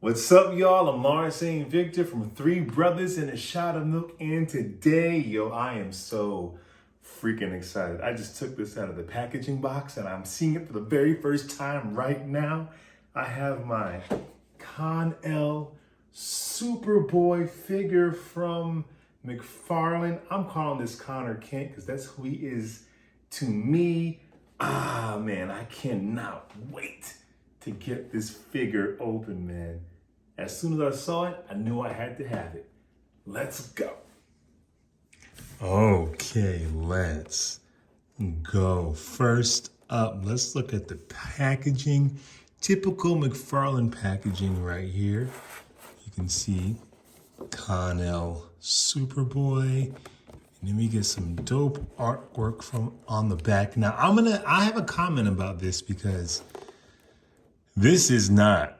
What's up, y'all? I'm Lawrence St. Victor from Three Brothers and a Shot of Milk. And today, I am so freaking excited. I just took this out of the packaging box and I'm seeing it for the very first time right now. I have my Kon-El Superboy figure from Mcfarlane. I'm calling this Connor Kent because that's who he is to me. Man, I cannot wait to get this figure open, man. As soon as I saw it, I knew I had to have it. Let's go. Okay, let's go. First up, let's look at the packaging. Typical Mcfarlane packaging right here. You can see Kon-El Superboy. And then we get some dope artwork from on the back. Now, I have a comment about this because this is not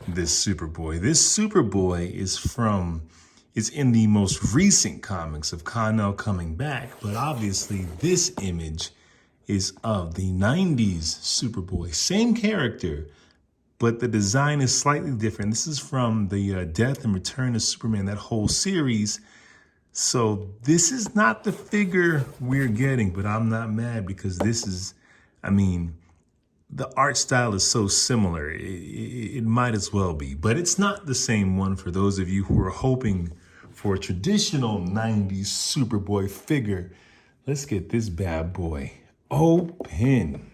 this Superboy. This Superboy is in the most recent comics of Kon-El coming back, but obviously this image is of the 90s Superboy. Same character, but the design is slightly different. This is from the Death and Return of Superman, that whole series. So this is not the figure we're getting, but I'm not mad because this is, the art style is so similar, it might as well be. But it's not the same one for those of you who are hoping for a traditional 90s Superboy figure. Let's get this bad boy open.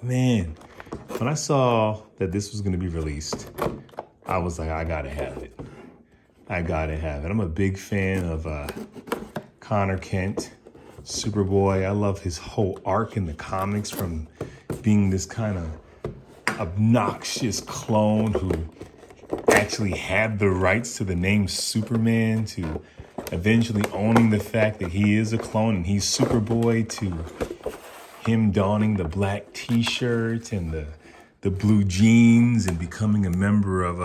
Man, when I saw that this was going to be released, I was like, I gotta have it. I gotta have it. I'm a big fan of Connor Kent, Superboy. I love his whole arc in the comics, from being this kind of obnoxious clone who actually had the rights to the name Superman, to eventually owning the fact that he is a clone and he's Superboy, to him donning the black t-shirt and the blue jeans and becoming a member of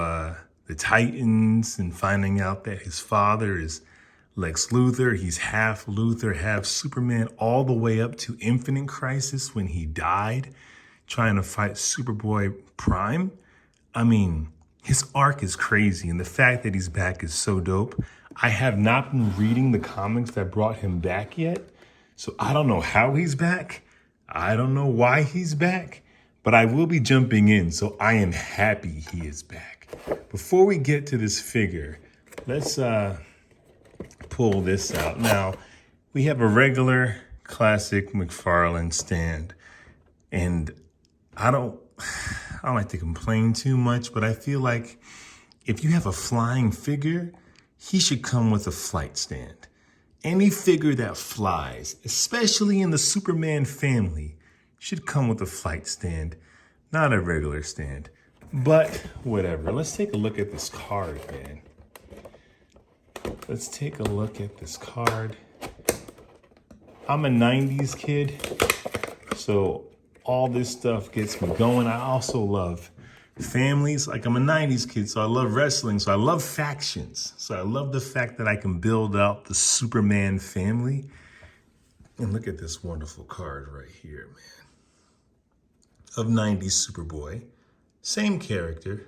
the Titans and finding out that his father is Lex Luthor. He's half Luthor, half Superman, all the way up to Infinite Crisis when he died trying to fight Superboy Prime. His arc is crazy, and the fact that he's back is so dope. I have not been reading the comics that brought him back yet, so I don't know how he's back. I don't know why he's back, but I will be jumping in, so I am happy he is back. Before we get to this figure, let's pull this out. Now, we have a regular classic Mcfarlane stand, and I don't like to complain too much, but I feel like if you have a flying figure, he should come with a flight stand. Any figure that flies, especially in the Superman family, should come with a flight stand, not a regular stand. But whatever. Let's take a look at this card, man. Let's take a look at this card. I'm a 90s kid, so all this stuff gets me going. I also love families. Like, I'm a 90s kid, so I love wrestling. So I love factions. So I love the fact that I can build out the Superman family. And look at this wonderful card right here, man. Of 90s Superboy. Same character.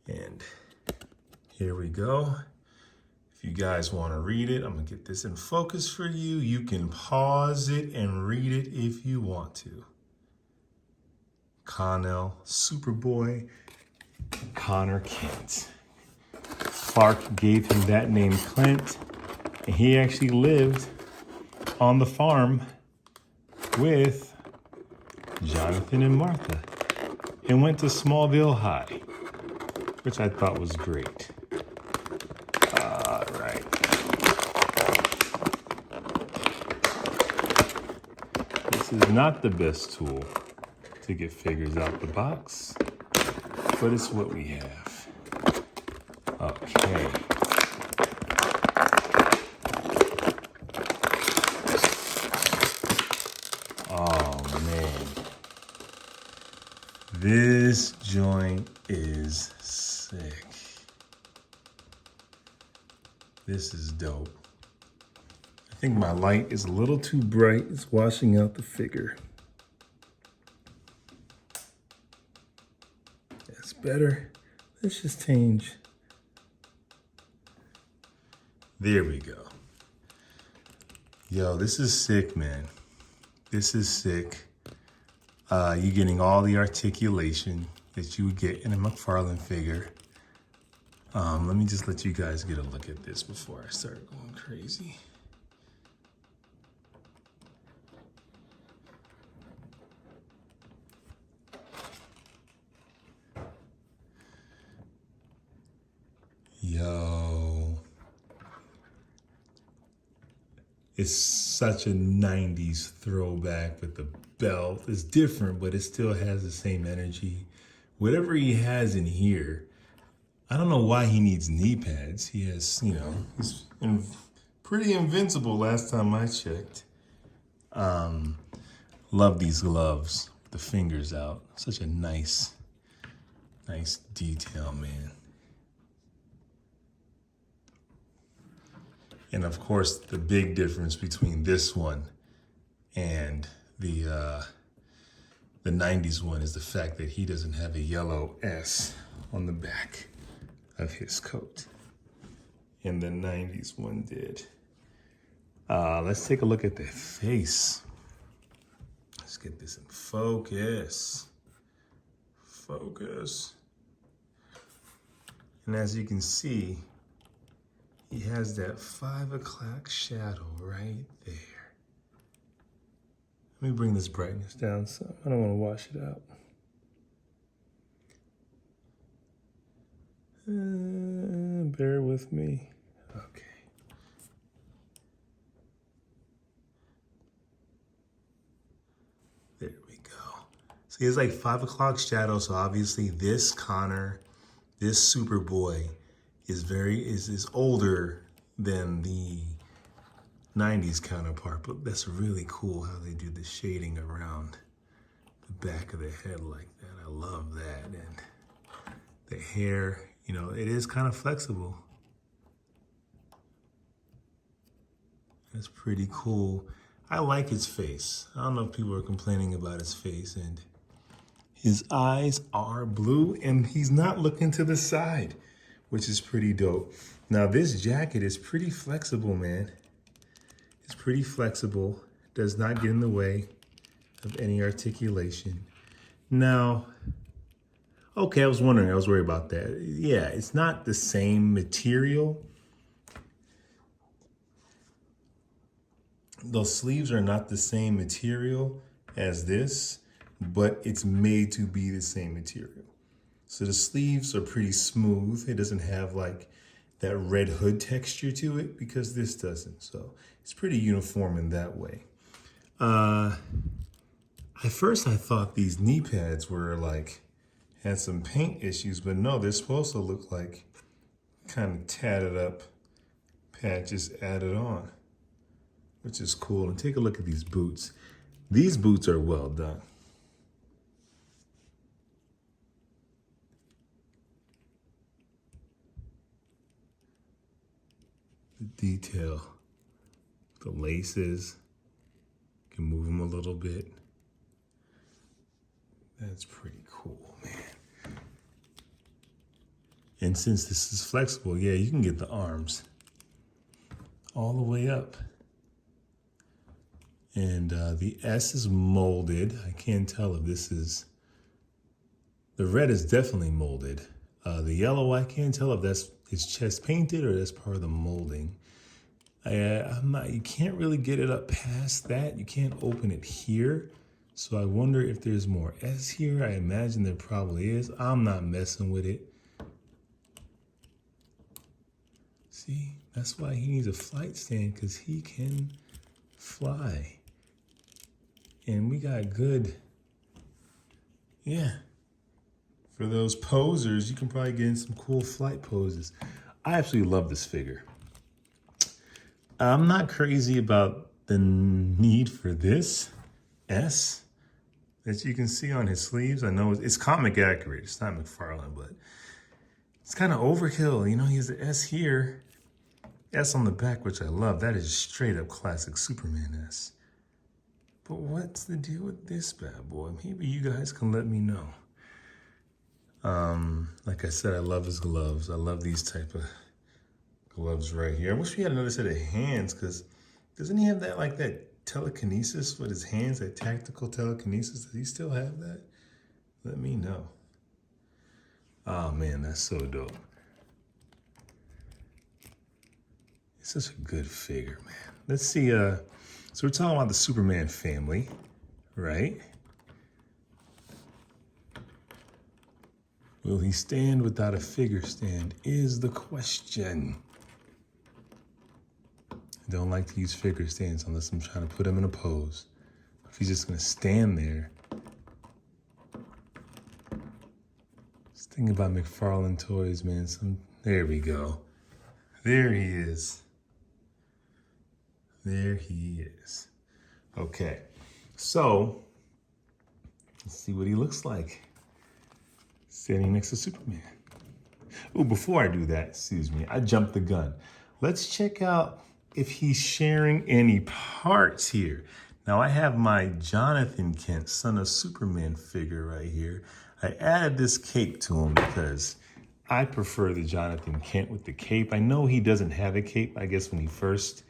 And here we go. If you guys want to read it, I'm going to get this in focus for you. You can pause it and read it if you want to. Kon-El Superboy, Connor Kent. Clark gave him that name, Clint, and he actually lived on the farm with Jonathan and Martha and went to Smallville High, which I thought was great. All right. This is not the best tool to get figures out the box, but it's what we have. Okay. Oh man. This joint is sick. This is dope. I think my light is a little too bright. It's washing out the figure. better. Let's just change. There we go. Yo, this is sick, man. This is sick. You're getting all the articulation that you would get in a Mcfarlane figure. Let me just let you guys get a look at this before I start going crazy. Yo. It's such a 90s throwback with the belt. It's different, but it still has the same energy. Whatever he has in here, I don't know why he needs knee pads. He has, you know, he's pretty invincible last time I checked. Love these gloves, the fingers out. Such a nice detail, man. And of course, the big difference between this one and the 90s one is the fact that he doesn't have a yellow S on the back of his coat. And the 90s one did. Let's take a look at the face. Let's get this in focus. Focus. And as you can see, he has that 5 o'clock shadow right there. Let me bring this brightness down some. I don't want to wash it out. Bear with me. Okay. There we go. So he has like 5 o'clock shadow. So obviously this Connor, this Superboy, is older than the 90s counterpart, but that's really cool how they do the shading around the back of the head like that. I love that. And the hair, you know, it is kind of flexible. That's pretty cool. I like his face. I don't know if people are complaining about his face, and his eyes are blue and he's not looking to the side, which is pretty dope. Now this jacket is pretty flexible, man. It's pretty flexible, does not get in the way of any articulation. Now, okay, I was worried about that. Yeah, it's not the same material. Those sleeves are not the same material as this, but it's made to be the same material. So the sleeves are pretty smooth. It doesn't have like that red hood texture to it because this doesn't. So it's pretty uniform in that way. At first I thought these knee pads were like, had some paint issues, but no, they're supposed to look like kind of tatted up patches added on, which is cool. And take a look at these boots. These boots are well done. The detail, the laces, can move them a little bit. That's pretty cool, man. And since this is flexible, yeah, you can get the arms all the way up. And the S is molded. I can't tell if this is, the red is definitely molded. The yellow, I can't tell if that's his chest painted or that's part of the molding. You can't really get it up past that. You can't open it here. So I wonder if there's more S here. I imagine there probably is. I'm not messing with it. See, that's why he needs a flight stand, because he can fly. And we got good, yeah. For those posers, you can probably get in some cool flight poses. I absolutely love this figure. I'm not crazy about the need for this S that you can see on his sleeves. I know it's comic accurate. It's not Mcfarlane, but it's kind of overkill. You know, he has the S here, S on the back, which I love. That is straight up classic Superman S. But what's the deal with this bad boy? Maybe you guys can let me know. Like I said, I love his gloves. I love these type of gloves right here. I wish we had another set of hands, because doesn't he have that, like that telekinesis with his hands, that tactical telekinesis? Does he still have that? Let me know. Oh man, that's so dope. It's such a good figure, man. Let's see, so we're talking about the Superman family, right? Will he stand without a figure stand is the question. I don't like to use figure stands unless I'm trying to put him in a pose. If he's just gonna stand there. Just thinking about Mcfarlane toys, man. There we go. There he is. There he is. Okay, so let's see what he looks like standing next to Superman. Oh, before I do that, excuse me, I jumped the gun. Let's check out if he's sharing any parts here. Now I have my Jonathan Kent, son of Superman figure right here. I added this cape to him because I prefer the Jonathan Kent with the cape. I know he doesn't have a cape, I guess, when he first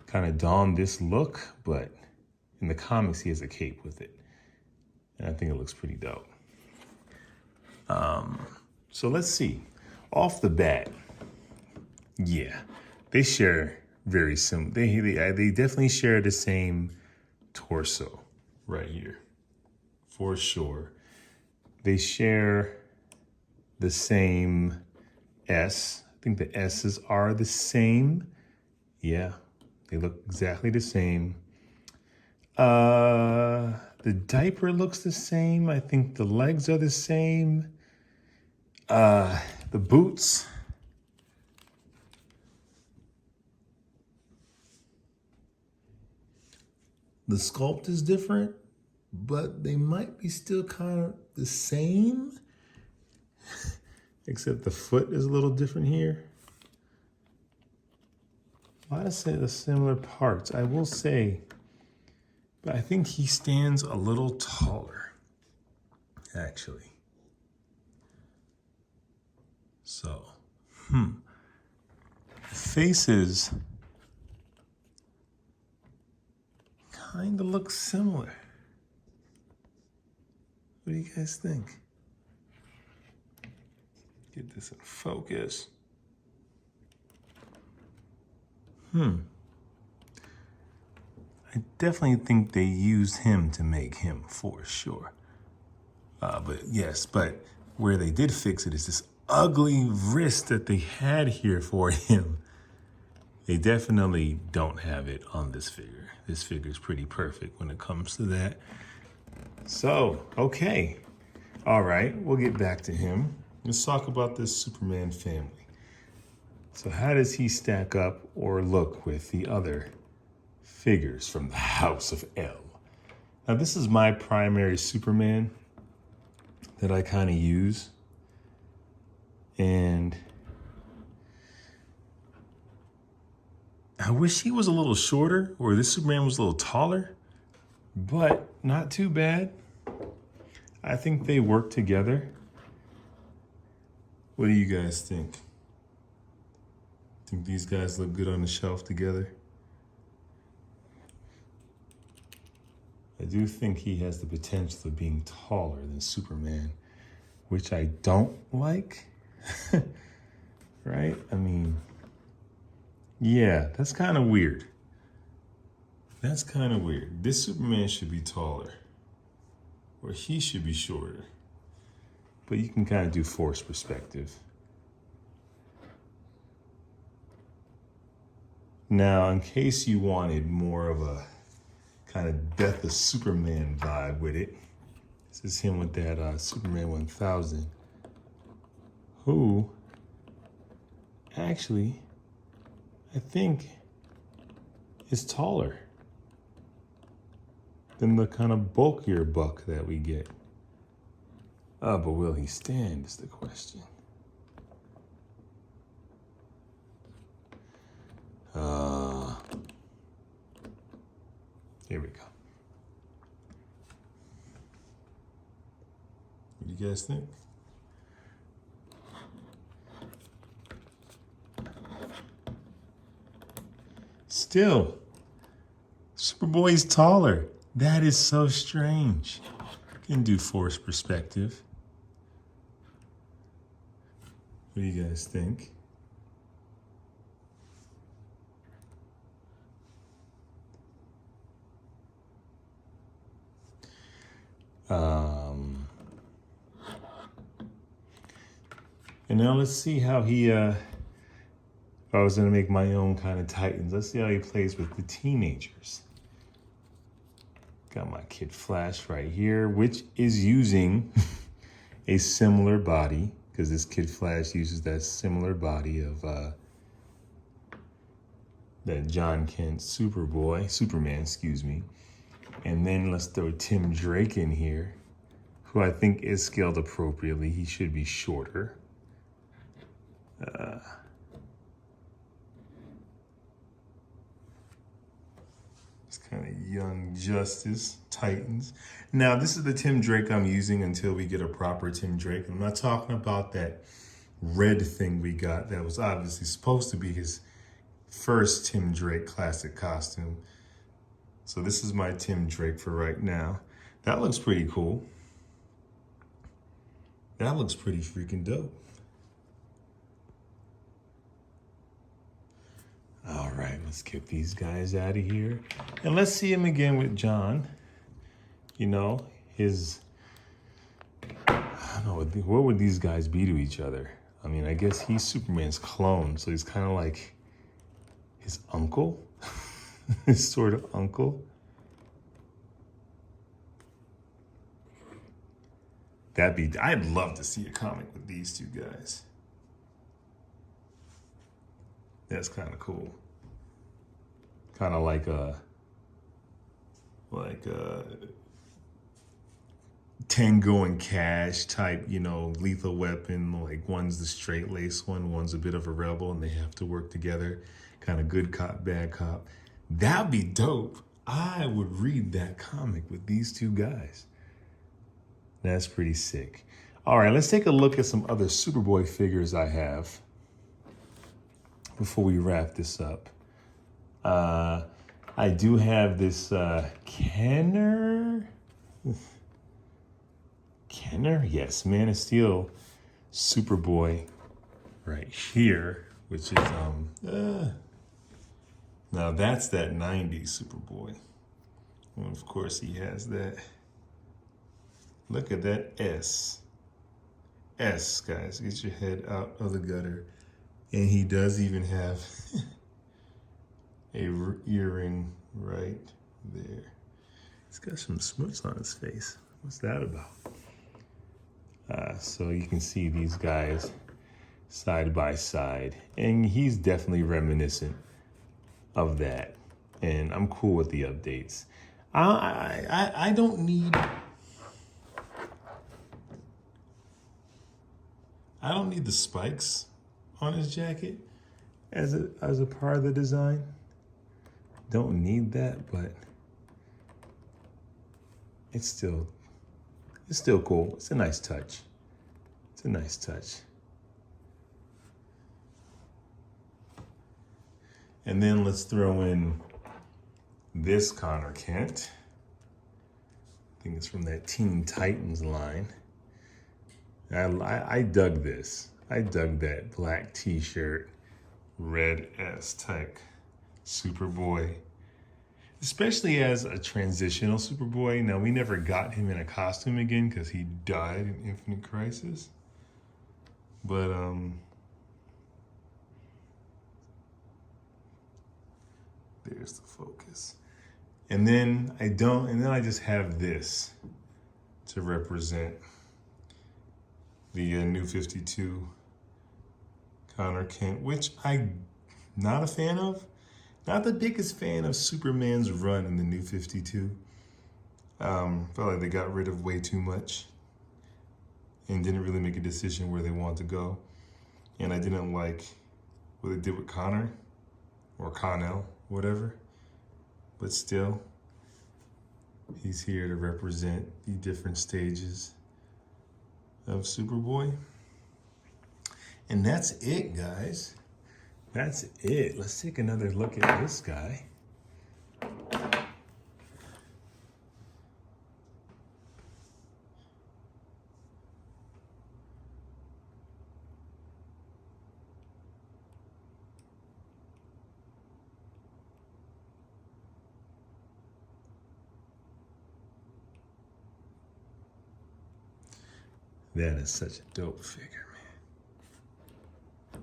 kind of donned this look, but in the comics, he has a cape with it. And I think it looks pretty dope. So let's see. Off the bat, yeah, they share very similar. They definitely share the same torso right here, for sure. They share the same S. I think the S's are the same. Yeah, they look exactly the same. The diaper looks the same. I think the legs are the same. The boots. The sculpt is different, but they might be still kind of the same, except the foot is a little different here. A lot of similar parts, I will say, but I think he stands a little taller, actually. So, the faces kind of look similar. What do you guys think? Get this in focus. I definitely think they used him to make him, for sure. But where they did fix it is this ugly wrist that they had here for him. They definitely don't have it on this figure. This figure is pretty perfect when it comes to that. So, okay. All right, we'll get back to him. Let's talk about this Superman family. So how does he stack up or look with the other figures from the House of El? Now, this is my primary Superman that I kind of use. And I wish he was a little shorter, or this Superman was a little taller, but not too bad. I think they work together. What do you guys think? Think these guys look good on the shelf together? I do think he has the potential of being taller than Superman, which I don't like, right? I mean, yeah, that's kind of weird. That's kind of weird. This Superman should be taller, or he should be shorter. But you can kind of do forced perspective. Now, in case you wanted more of a kind of Death of Superman vibe with it, this is him with that Superman 1000, who actually, I think, is taller than the kind of bulkier buck that we get. But will he stand is the question. Here we go. What do you guys think? still, Superboy's taller. That is so strange. Can do forced perspective. What do you guys think? And now let's see how he, if I was gonna make my own kind of Titans, let's see how he plays with the teenagers. Got my Kid Flash right here, which is using a similar body, because this Kid Flash uses that similar body of that John Kent Superman, excuse me. And then let's throw Tim Drake in here, who I think is scaled appropriately. He should be shorter. It's kind of Young Justice Titans. Now, this is the Tim Drake I'm using until we get a proper Tim Drake. I'm not talking about that red thing we got that was obviously supposed to be his first Tim Drake classic costume. So this is my Tim Drake for right now. That looks pretty cool. That looks pretty freaking dope. All right, let's get these guys out of here. And let's see him again with John. You know, I don't know, what would these guys be to each other? I mean, I guess he's Superman's clone, so he's kind of like his uncle, his sort of uncle. I'd love to see a comic with these two guys. That's kind of cool. Kind of like a Tango and Cash type, you know, Lethal Weapon. Like one's the straight lace one, one's a bit of a rebel, and they have to work together. Kind of good cop, bad cop. That'd be dope. I would read that comic with these two guys. That's pretty sick. All right, let's take a look at some other Superboy figures I have before we wrap this up. I do have this Kenner? Yes, Man of Steel Superboy right here, which is, now that's that 90s Superboy. And of course he has that. Look at that S. S, guys, get your head out of the gutter. And he does even have a earring right there. He's got some smuts on his face. What's that about? So you can see these guys side by side. And he's definitely reminiscent of that. And I'm cool with the updates. I don't need the spikes on his jacket as a part of the design. Don't need that, but it's still cool. It's a nice touch. It's a nice touch. And then let's throw in this Connor Kent. I think it's from that Teen Titans line. I dug this. I dug that black t-shirt, red S type Superboy, especially as a transitional Superboy. Now, we never got him in a costume again because he died in Infinite Crisis. But, there's the focus. And then I just have this to represent the New 52 Connor Kent, which I'm not a fan of. Not the biggest fan of Superman's run in the New 52. Felt like they got rid of way too much and didn't really make a decision where they want to go. And I didn't like what they did with Connor or Kon-El, whatever. But still, he's here to represent the different stages of Superboy. And that's it, guys. That's it. Let's take another look at this guy. That is such a dope figure, man.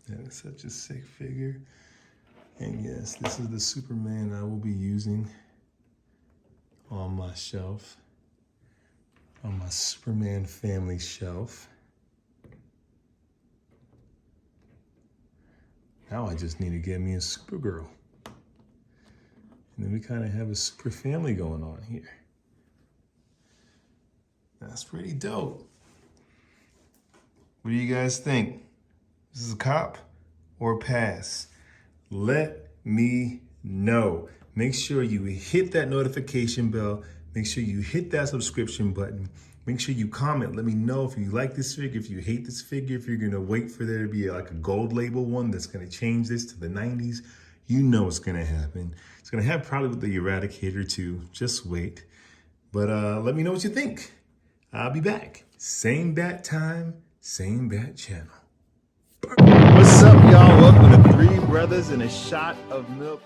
That is such a sick figure. And yes, this is the Superman I will be using on my shelf, on my Superman family shelf. Now I just need to get me a Supergirl. And then we kind of have a super family going on here. That's pretty dope. What do you guys think? This is a cop or a pass? Let me know. Make sure you hit that notification bell. Make sure you hit that subscription button. Make sure you comment. Let me know if you like this figure, if you hate this figure, if you're gonna wait for there to be like a gold label one that's gonna change this to the 90s. You know what's gonna happen. It's gonna happen probably with the Eradicator too. Just wait. But let me know what you think. I'll be back. Same bat time, same bat channel. What's up, y'all? Welcome to Three Brothers and a Shot of Milk.